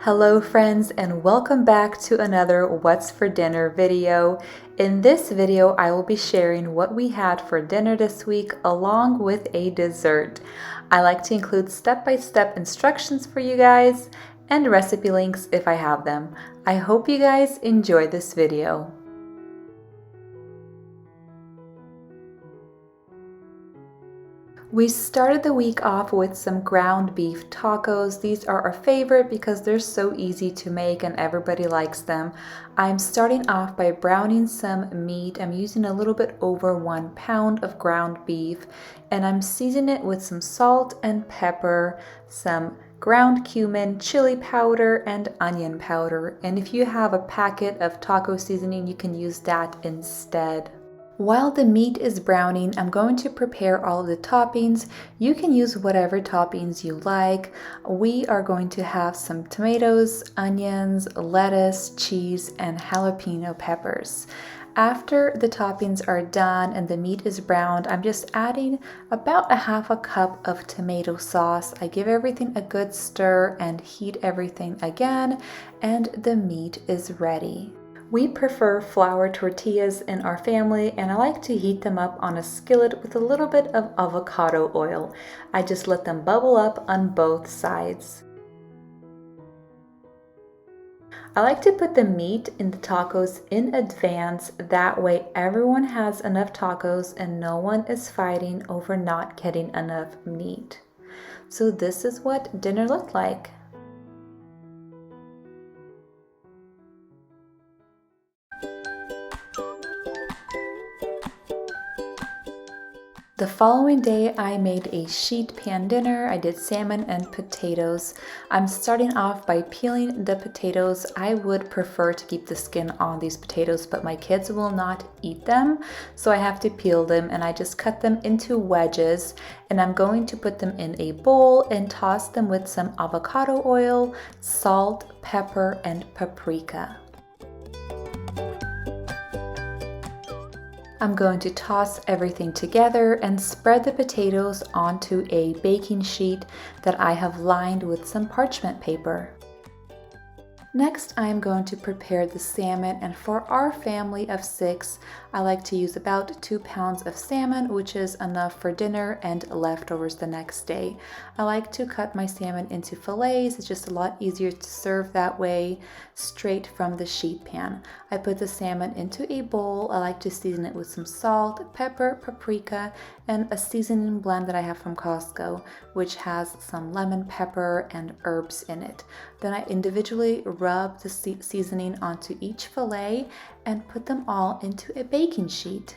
Hello friends, and welcome back to another What's for Dinner video. In this video, I will be sharing what we had for dinner this week along with a dessert. I like to include step-by-step instructions for you guys and recipe links if I have them. I hope you guys enjoy this video. We started the week off with some ground beef tacos. These are our favorite because they're so easy to make and everybody likes them. I'm starting off by browning some meat. I'm using a little bit over 1 pound of ground beef, and I'm seasoning it with some salt and pepper, some ground cumin, chili powder, and onion powder. And if you have a packet of taco seasoning, you can use that instead. While the meat is browning, I'm going to prepare all of the toppings. You can use whatever toppings you like. We are going to have some tomatoes, onions, lettuce, cheese, and jalapeno peppers. After the toppings are done and the meat is browned, I'm just adding about a half a cup of tomato sauce. I give everything a good stir and heat everything again, and the meat is ready. We prefer flour tortillas in our family, and I like to heat them up on a skillet with a little bit of avocado oil. I just let them bubble up on both sides. I like to put the meat in the tacos in advance. That way everyone has enough tacos and no one is fighting over not getting enough meat. So this is what dinner looked like. The following day, I made a sheet pan dinner. I did salmon and potatoes. I'm starting off by peeling the potatoes. I would prefer to keep the skin on these potatoes, but my kids will not eat them, so I have to peel them, and I just cut them into wedges, and I'm going to put them in a bowl and toss them with some avocado oil, salt, pepper, and paprika. I'm going to toss everything together and spread the potatoes onto a baking sheet that I have lined with some parchment paper. Next, I am going to prepare the salmon, and for our family of 6, I like to use about 2 pounds of salmon, which is enough for dinner and leftovers the next day. I like to cut my salmon into fillets. It's just a lot easier to serve that way, straight from the sheet pan. I put the salmon into a bowl. I like to season it with some salt, pepper, paprika, and a seasoning blend that I have from Costco, which has some lemon pepper and herbs in it. Then I individually rub the seasoning onto each fillet and put them all into a baking sheet.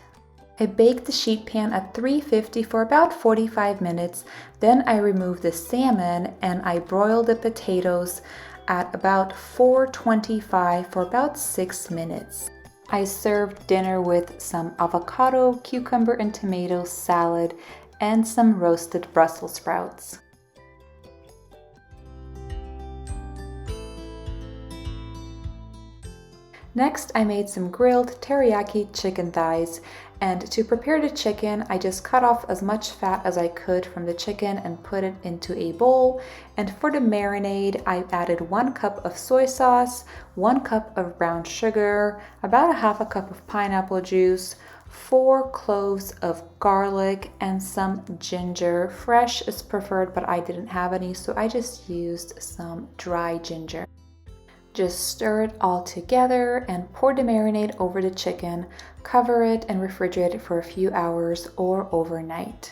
I bake the sheet pan at 350 for about 45 minutes. Then I remove the salmon and I broil the potatoes at about 425 for about 6 minutes. I served dinner with some avocado, cucumber, and tomato salad and some roasted Brussels sprouts. Next, I made some grilled teriyaki chicken thighs, and to prepare the chicken, I just cut off as much fat as I could from the chicken and put it into a bowl. And for the marinade, I added 1 cup of soy sauce, 1 cup of brown sugar, about a half a cup of pineapple juice, 4 cloves of garlic, and some ginger. Fresh is preferred, but I didn't have any, so I just used some dry ginger. Just stir it all together and pour the marinade over the chicken, cover it, and refrigerate it for a few hours or overnight.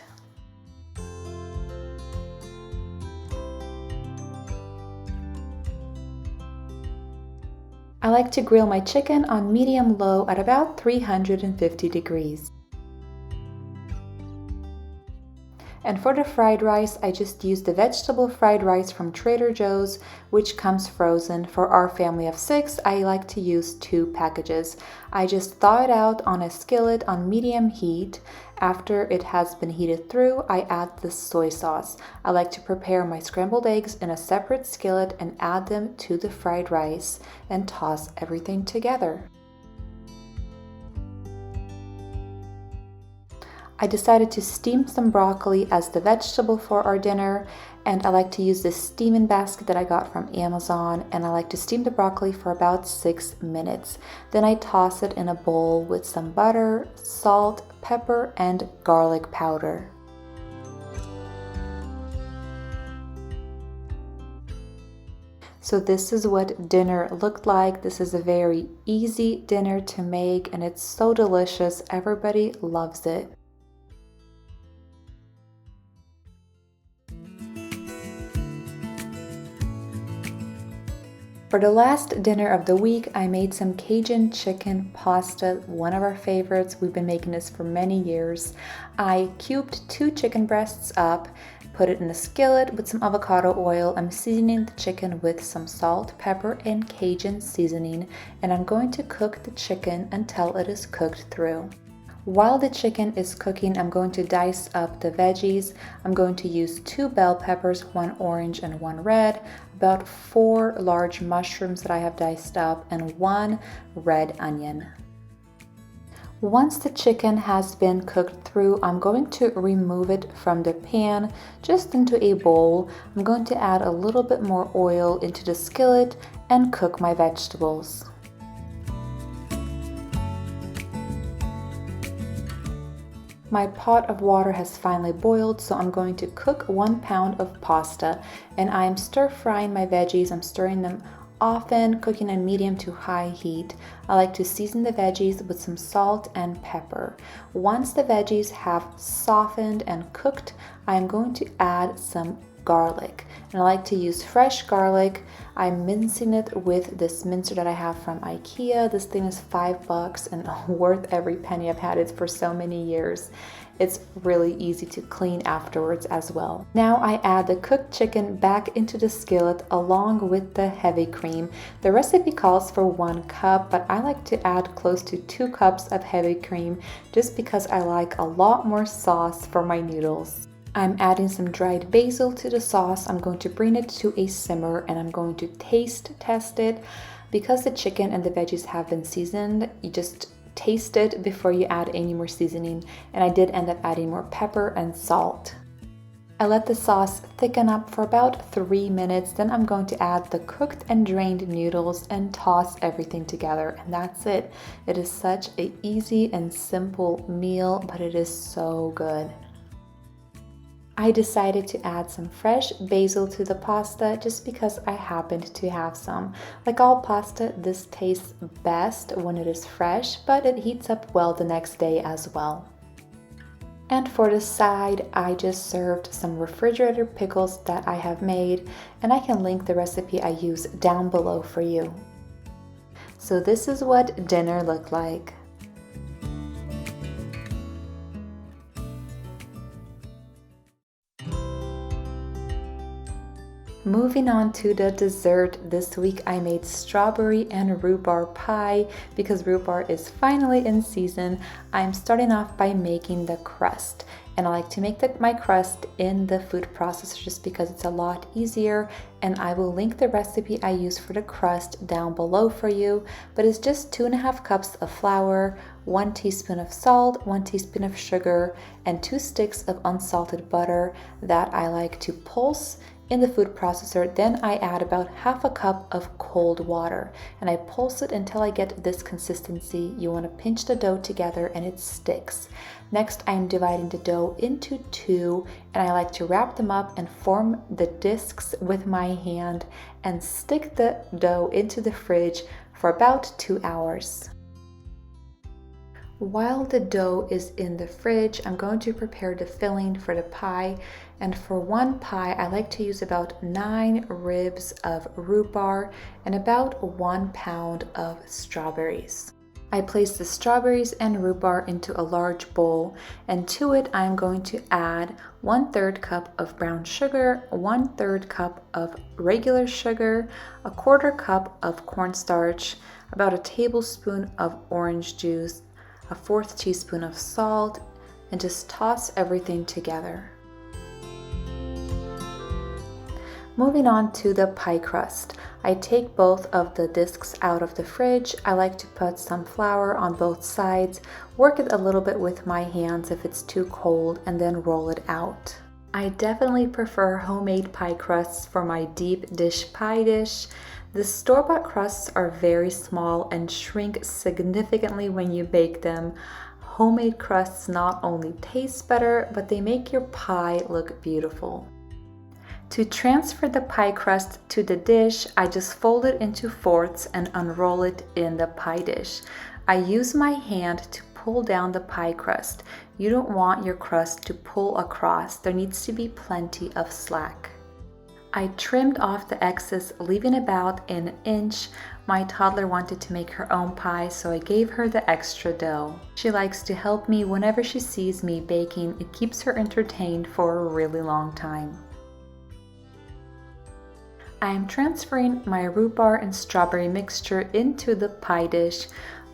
I like to grill my chicken on medium-low at about 350 degrees. And for the fried rice, I just used the vegetable fried rice from Trader Joe's, which comes frozen. For our family of 6, I like to use 2 packages. I just thaw it out on a skillet on medium heat. After it has been heated through, I add the soy sauce. I like to prepare my scrambled eggs in a separate skillet and add them to the fried rice and toss everything together. I decided to steam some broccoli as the vegetable for our dinner, and I like to use this steaming basket that I got from Amazon, and I like to steam the broccoli for about 6 minutes. Then I toss it in a bowl with some butter, salt, pepper, and garlic powder. So this is what dinner looked like. This is a very easy dinner to make, and it's so delicious. Everybody loves it. For the last dinner of the week, I made some Cajun chicken pasta, one of our favorites. We've been making this for many years. I cubed 2 chicken breasts up, put it in a skillet with some avocado oil. I'm seasoning the chicken with some salt, pepper, and Cajun seasoning, and I'm going to cook the chicken until it is cooked through. While the chicken is cooking, I'm going to dice up the veggies. I'm going to use 2 bell peppers, 1 orange and 1 red, about 4 large mushrooms that I have diced up, and 1 red onion. Once the chicken has been cooked through, I'm going to remove it from the pan just into a bowl. I'm going to add a little bit more oil into the skillet and cook my vegetables. My pot of water has finally boiled, so I'm going to cook 1 pound of pasta, and I'm stir frying my veggies. I'm stirring them often, cooking on medium to high heat. I like to season the veggies with some salt and pepper. Once the veggies have softened and cooked, I'm going to add some garlic, and I like to use fresh garlic. I'm mincing it with this mincer that I have from IKEA. This thing is $5 and worth every penny. I've had it for so many years. It's really easy to clean afterwards as well. Now I add the cooked chicken back into the skillet along with the heavy cream. The recipe calls for 1 cup, but I like to add close to 2 cups of heavy cream just because I like a lot more sauce for my noodles. I'm adding some dried basil to the sauce. I'm going to bring it to a simmer, and I'm going to taste test it. Because the chicken and the veggies have been seasoned, you just taste it before you add any more seasoning, and I did end up adding more pepper and salt. I let the sauce thicken up for about 3 minutes, then I'm going to add the cooked and drained noodles and toss everything together, and that's it. It is such an easy and simple meal, but it is so good. I decided to add some fresh basil to the pasta just because I happened to have some. Like all pasta, this tastes best when it is fresh, but it heats up well the next day as well. And for the side, I just served some refrigerator pickles that I have made, and I can link the recipe I use down below for you. So this is what dinner looked like. Moving on to the dessert, this week I made strawberry and rhubarb pie because rhubarb is finally in season. I'm starting off by making the crust, and I like to make my crust in the food processor just because it's a lot easier, and I will link the recipe I use for the crust down below for you. But it's just 2.5 cups of flour, 1 teaspoon of salt, 1 teaspoon of sugar, and 2 sticks of unsalted butter that I like to pulse in the food processor. Then I add about 1/2 cup of cold water, and I pulse it until I get this consistency. You want to pinch the dough together and it sticks. Next, I'm dividing the dough into 2, and I like to wrap them up and form the discs with my hand and stick the dough into the fridge for about 2 hours. While the dough is in the fridge, I'm going to prepare the filling for the pie. And for one pie, I like to use about 9 ribs of rhubarb and about 1 pound of strawberries. I place the strawberries and rhubarb into a large bowl, and to it I'm going to add 1/3 cup of brown sugar, 1/3 cup of regular sugar, 1/4 cup of cornstarch, about a tablespoon of orange juice, a 1/4 teaspoon of salt, and just toss everything together. Moving on to the pie crust. I take both of the discs out of the fridge. I like to put some flour on both sides, work it a little bit with my hands if it's too cold, and then roll it out. I definitely prefer homemade pie crusts for my deep dish pie dish. The store-bought crusts are very small and shrink significantly when you bake them. Homemade crusts not only taste better, but they make your pie look beautiful. To transfer the pie crust to the dish, I just fold it into fourths and unroll it in the pie dish. I use my hand to pull down the pie crust. You don't want your crust to pull across. There needs to be plenty of slack. I trimmed off the excess, leaving about an inch. My toddler wanted to make her own pie, so I gave her the extra dough. She likes to help me whenever she sees me baking. It keeps her entertained for a really long time. I am transferring my rhubarb and strawberry mixture into the pie dish.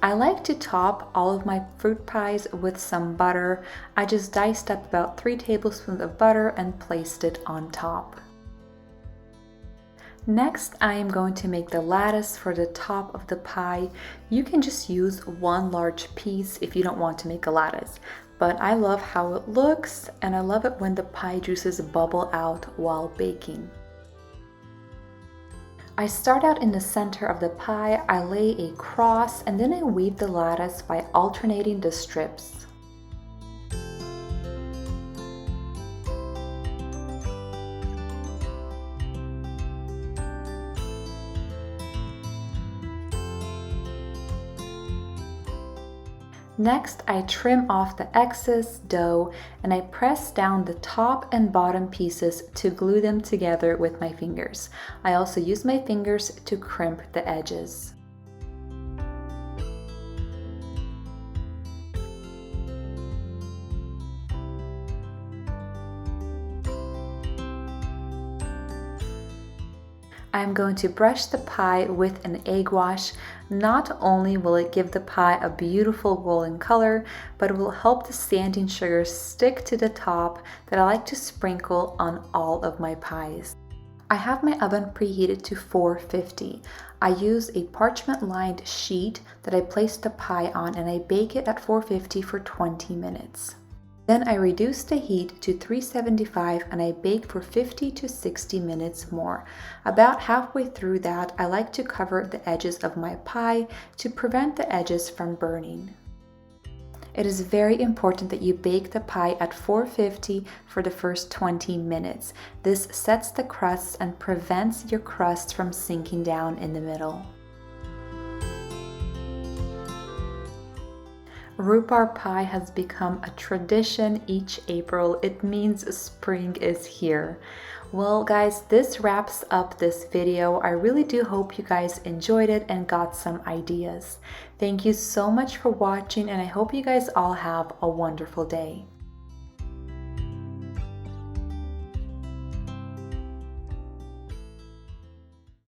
I like to top all of my fruit pies with some butter. I just diced up about 3 tablespoons of butter and placed it on top. Next, I am going to make the lattice for the top of the pie. You can just use one large piece if you don't want to make a lattice, but I love how it looks and I love it when the pie juices bubble out while baking. I start out in the center of the pie, I lay a cross, and then I weave the lattice by alternating the strips. Next, I trim off the excess dough and I press down the top and bottom pieces to glue them together with my fingers. I also use my fingers to crimp the edges. I'm going to brush the pie with an egg wash. Not only will it give the pie a beautiful golden color, but it will help the sanding sugar stick to the top that I like to sprinkle on all of my pies. I have my oven preheated to 450. I use a parchment-lined sheet that I place the pie on and I bake it at 450 for 20 minutes. Then I reduce the heat to 375 and I bake for 50 to 60 minutes more. About halfway through that, I like to cover the edges of my pie to prevent the edges from burning. It is very important that you bake the pie at 450 for the first 20 minutes. This sets the crust and prevents your crust from sinking down in the middle. Rhubarb pie has become a tradition each April. It means spring is here. Well guys, this wraps up this video. I really do hope you guys enjoyed it and got some ideas. Thank you so much for watching and I hope you guys all have a wonderful day.